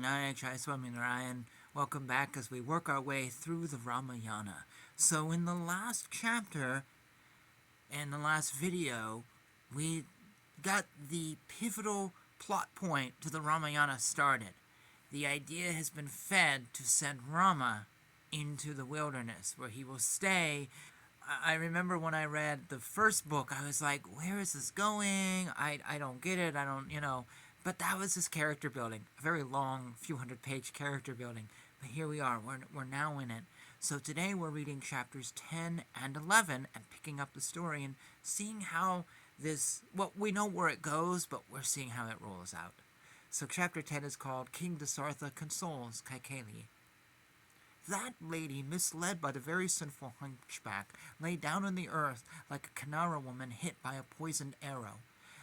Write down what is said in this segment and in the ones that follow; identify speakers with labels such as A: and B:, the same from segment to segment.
A: and welcome back as we work our way through the Ramayana. So in the last chapter, in the last video, we got the pivotal plot point to the Ramayana started. The idea has been fed to send Rama into the wilderness, where he will stay. I remember when I read the first book, I was like, where is this going? I don't get it, But that was his character building. A very long, few hundred-page character building. But here we are. We're now in it. So today we're reading chapters 10 and 11 and picking up the story and seeing how this... Well, we know where it goes, but we're seeing how it rolls out. So chapter 10 is called King Dasaratha Consoles Kaikeyi. That lady, misled by the very sinful hunchback, lay down on the earth like a Kannada woman hit by a poisoned arrow.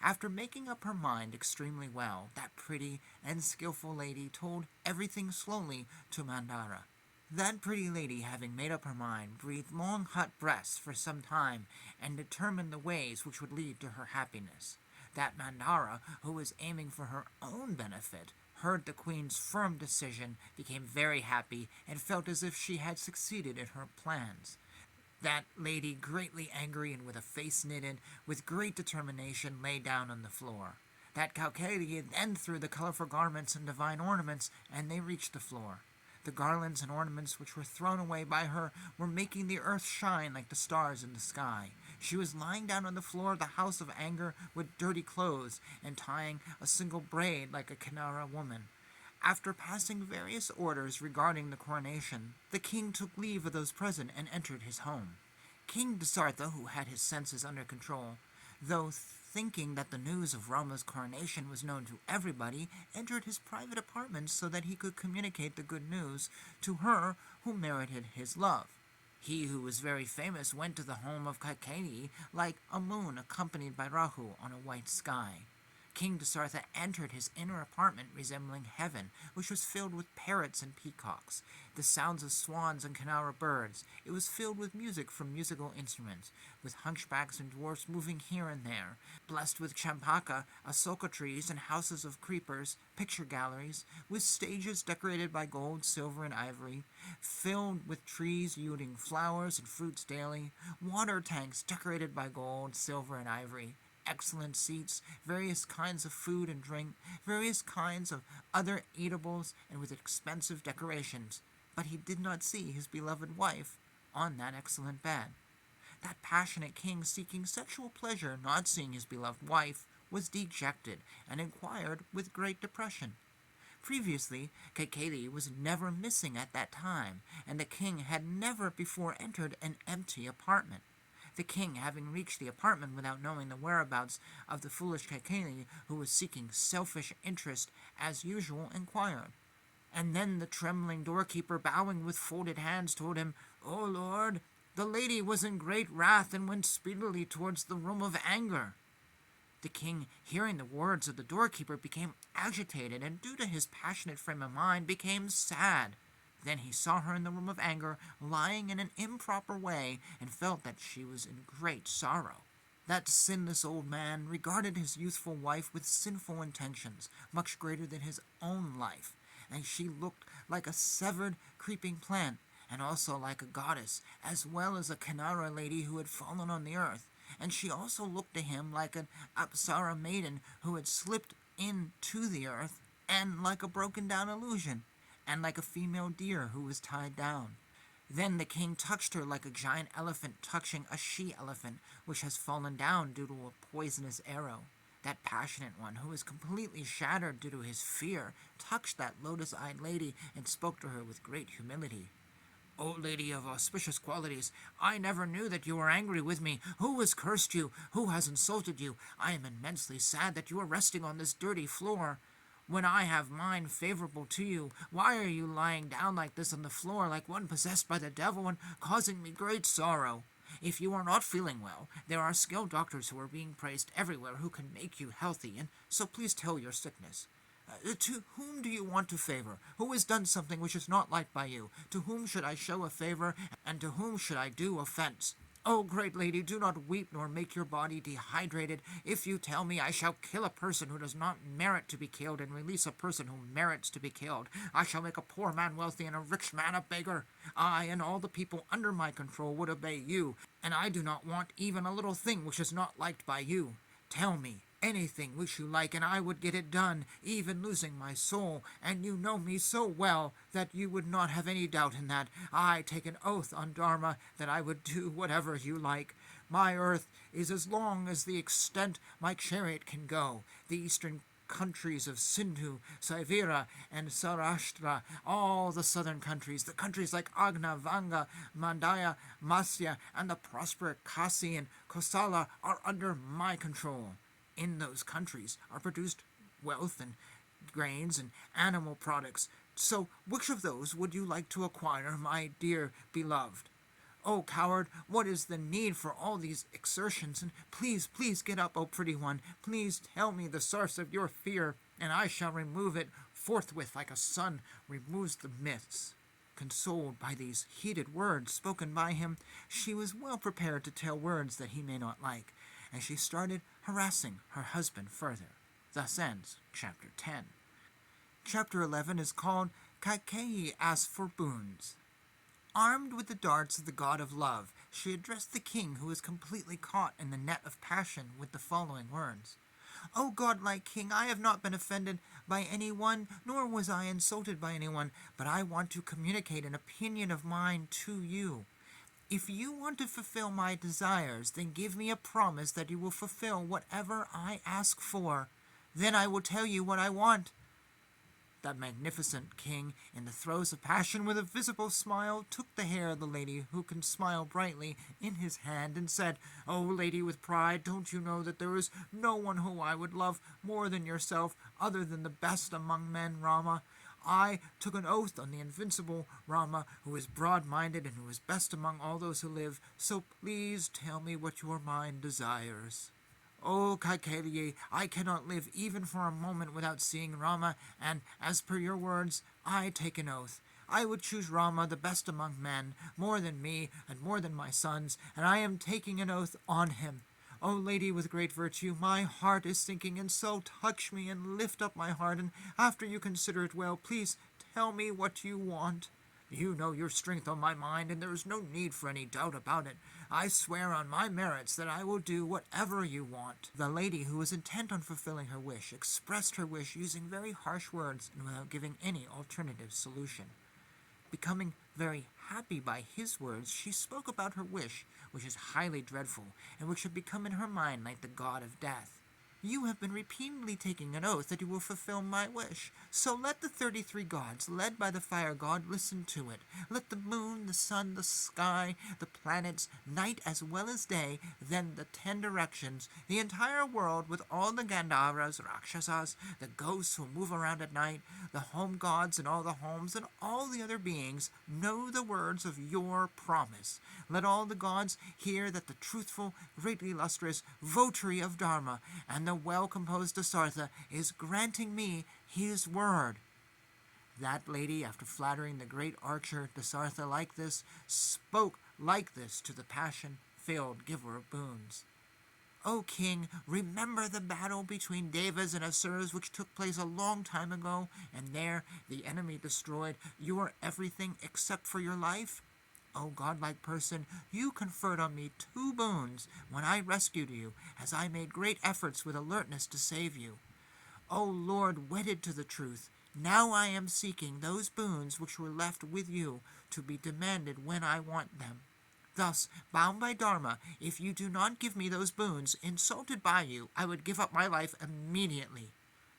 A: After making up her mind extremely well, that pretty and skillful lady told everything slowly to Mandara. That pretty lady, having made up her mind, breathed long hot breaths for some time and determined the ways which would lead to her happiness. That Mandara, who was aiming for her own benefit, heard the queen's firm decision, became very happy, and felt as if she had succeeded in her plans. That lady, greatly angry and with a face knitted, with great determination, lay down on the floor. That Kaikeyi then threw the colorful garments and divine ornaments, and they reached the floor. The garlands and ornaments which were thrown away by her were making the earth shine like the stars in the sky. She was lying down on the floor of the house of anger with dirty clothes and tying a single braid like a Kannada woman. After passing various orders regarding the coronation, the king took leave of those present and entered his home. King Dasaratha, who had his senses under control, though thinking that the news of Rama's coronation was known to everybody, entered his private apartment so that he could communicate the good news to her who merited his love. He who was very famous went to the home of Kaikeyi like a moon accompanied by Rahu on a white sky. King Dasaratha entered his inner apartment resembling heaven, which was filled with parrots and peacocks, the sounds of swans and Kannada birds. It was filled with music from musical instruments, with hunchbacks and dwarfs moving here and there, blessed with champaka, asoka trees, and houses of creepers, picture galleries, with stages decorated by gold, silver, and ivory, filled with trees yielding flowers and fruits daily, water tanks decorated by gold, silver, and ivory, excellent seats, various kinds of food and drink, various kinds of other eatables, and with expensive decorations. But he did not see his beloved wife on that excellent bed. That passionate king, seeking sexual pleasure, not seeing his beloved wife, was dejected and inquired with great depression. Previously, Kaikeyi was never missing at that time, and the king had never before entered an empty apartment. The king, having reached the apartment without knowing the whereabouts of the foolish Kaikeyi, who was seeking selfish interest as usual, inquired. And then the trembling doorkeeper, bowing with folded hands, told him, "O Lord, the lady was in great wrath and went speedily towards the room of anger." The king, hearing the words of the doorkeeper, became agitated, and due to his passionate frame of mind, became sad. Then he saw her in the room of anger, lying in an improper way, and felt that she was in great sorrow. That sinless old man regarded his youthful wife with sinful intentions, much greater than his own life, and she looked like a severed, creeping plant, and also like a goddess, as well as a Kannada lady who had fallen on the earth, and she also looked to him like an Apsara maiden who had slipped into the earth, and like a broken-down illusion, and like a female deer who was tied down. Then the king touched her like a giant elephant touching a she-elephant which has fallen down due to a poisonous arrow. That passionate one, who was completely shattered due to his fear, touched that lotus-eyed lady and spoke to her with great humility. "O lady of auspicious qualities, I never knew that you were angry with me. Who has cursed you? Who has insulted you? I am immensely sad that you are resting on this dirty floor. When I have mind favorable to you, why are you lying down like this on the floor like one possessed by the devil and causing me great sorrow? If you are not feeling well, there are skilled doctors who are being praised everywhere who can make you healthy, and so please tell your sickness. To whom do you want to favor? Who has done something which is not liked by you? To whom should I show a favor, and to whom should I do offense? O great lady, do not weep nor make your body dehydrated. If you tell me I shall kill a person who does not merit to be killed and release a person who merits to be killed, I shall make a poor man wealthy and a rich man a beggar. I and all the people under my control would obey you, and I do not want even a little thing which is not liked by you. Tell me anything which you like, and I would get it done, even losing my soul, and you know me so well that you would not have any doubt in that. I take an oath on Dharma that I would do whatever you like. My earth is as long as the extent my chariot can go. The eastern countries of Sindhu, Saivira, and Saurashtra, all the southern countries, the countries like Agna, Vanga, Mandaya, Masya, and the prosperous Kasi and Kosala are under my control. In those countries are produced wealth and grains and animal products. So which of those would you like to acquire, my dear beloved? Oh, coward, what is the need for all these exertions? And please, please get up, O pretty one. Please tell me the source of your fear, and I shall remove it forthwith like a sun removes the mists. Consoled by these heated words spoken by him, she was well prepared to tell words that he may not like, and she started harassing her husband further. Thus ends Chapter 10. Chapter 11 is called Kaikeyi Asks for Boons. Armed with the darts of the god of love, she addressed the king, who was completely caught in the net of passion, with the following words. O godlike king, I have not been offended by anyone, nor was I insulted by anyone, but I want to communicate an opinion of mine to you. If you want to fulfill my desires, then give me a promise that you will fulfill whatever I ask for. Then I will tell you what I want. That magnificent king, in the throes of passion, with a visible smile, took the hair of the lady, who can smile brightly, in his hand, and said, O lady with pride, don't you know that there is no one whom I would love more than yourself, other than the best among men, Rama? I took an oath on the invincible Rama, who is broad-minded and who is best among all those who live, so please tell me what your mind desires. O Kaikeyi, I cannot live even for a moment without seeing Rama, and, as per your words, I take an oath. I would choose Rama, the best among men, more than me and more than my sons, and I am taking an oath on him. O lady with great virtue, my heart is sinking, and so touch me and lift up my heart, and after you consider it well, please tell me what you want. You know your strength on my mind, and there is no need for any doubt about it. I swear on my merits that I will do whatever you want. The lady, who was intent on fulfilling her wish, expressed her wish using very harsh words and without giving any alternative solution. Becoming very happy by his words, she spoke about her wish, which is highly dreadful, and which had become in her mind like the god of death. You have been repeatedly taking an oath that you will fulfill my wish. So let the 33 gods, led by the fire god, listen to it. Let the moon, the sun, the sky, the planets, night as well as day, then the 10 directions, the entire world with all the Gandharvas, Rakshasas, the ghosts who move around at night, the home gods and all the homes, and all the other beings, know the words of your promise. Let all the gods hear that the truthful, greatly illustrious votary of Dharma and the well-composed Dasaratha is granting me his word. That lady, after flattering the great archer Dasaratha like this, spoke like this to the passion-filled giver of boons. O king, remember the battle between Devas and Asuras which took place a long time ago, and there the enemy destroyed your everything except for your life? O godlike person, you conferred on me 2 boons when I rescued you, as I made great efforts with alertness to save you. O Lord, wedded to the truth, now I am seeking those boons which were left with you to be demanded when I want them. Thus, bound by Dharma, if you do not give me those boons, insulted by you, I would give up my life immediately.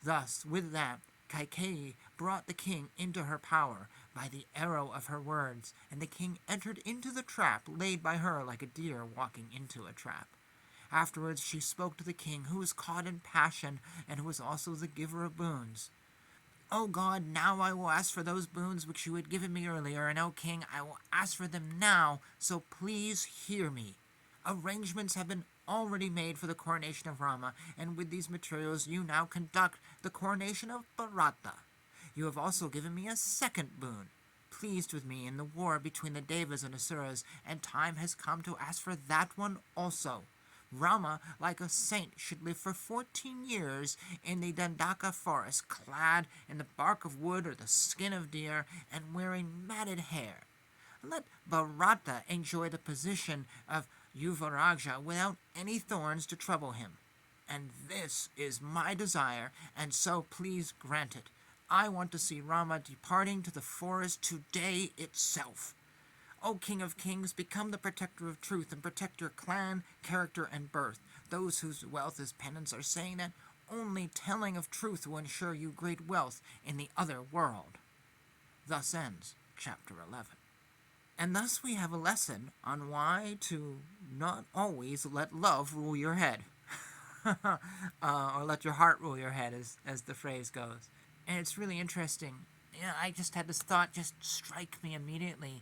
A: Thus, with that, Kaikeyi brought the king into her power by the arrow of her words, and the king entered into the trap laid by her like a deer walking into a trap. Afterwards she spoke to the king, who was caught in passion, and who was also the giver of boons. O God, now I will ask for those boons which you had given me earlier, and O king, I will ask for them now, so please hear me. Arrangements have been already made for the coronation of Rama, and with these materials you now conduct the coronation of Bharata. You have also given me a second boon. pleased with me in the war between the Devas and Asuras, and time has come to ask for that one also. Rama, like a saint, should live for 14 years in the Dandaka forest, clad in the bark of wood or the skin of deer, and wearing matted hair. Let Bharata enjoy the position of Yuvaraja without any thorns to trouble him. And this is my desire, and so please grant it. I want to see Rama departing to the forest today itself. O King of Kings, become the protector of truth and protect your clan, character, and birth. Those whose wealth is penance are saying that only telling of truth will ensure you great wealth in the other world. Thus ends chapter 11. And thus we have a lesson on why to not always let love rule your head. Or let your heart rule your head, as the phrase goes. And it's really interesting. I just had this thought just strike me immediately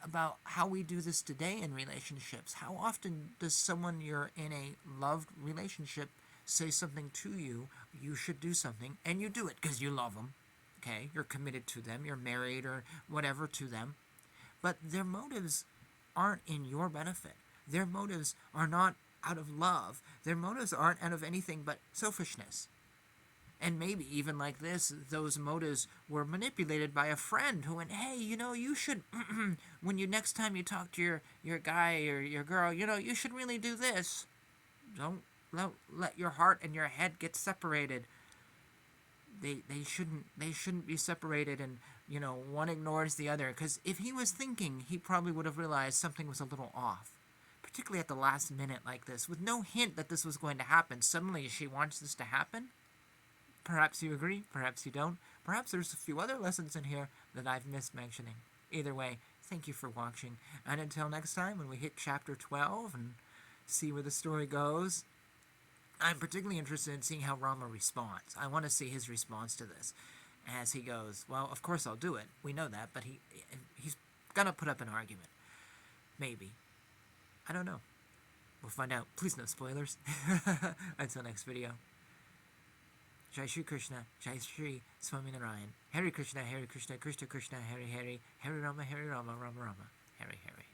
A: about how we do this today in relationships. How often does someone you're in a loved relationship say something to you, you should do something, and you do it because you love them, okay? You're committed to them, you're married or whatever to them, but their motives aren't in your benefit. Their motives are not out of love. Their motives aren't out of anything but selfishness. And maybe even like this, those motives were manipulated by a friend who went, hey, you should, when next time you talk to your guy or your girl, you should really do this. Don't let your heart and your head get separated. They shouldn't be separated, and one ignores the other. Because if he was thinking, he probably would have realized something was a little off. Particularly at the last minute like this, with no hint that this was going to happen. Suddenly she wants this to happen. Perhaps you agree, perhaps you don't. Perhaps there's a few other lessons in here that I've missed mentioning. Either way, thank you for watching. And until next time, when we hit chapter 12 and see where the story goes, I'm particularly interested in seeing how Rama responds. I want to see his response to this. As he goes, well, of course I'll do it. We know that, but he's going to put up an argument. Maybe. I don't know. We'll find out. Please no spoilers. Until next video. Jai Shri Krishna, Jai Shri Swaminarayan. Hare Krishna, Krishna Krishna, Hare Hare, Hare Rama, Rama Rama, Hare Hare.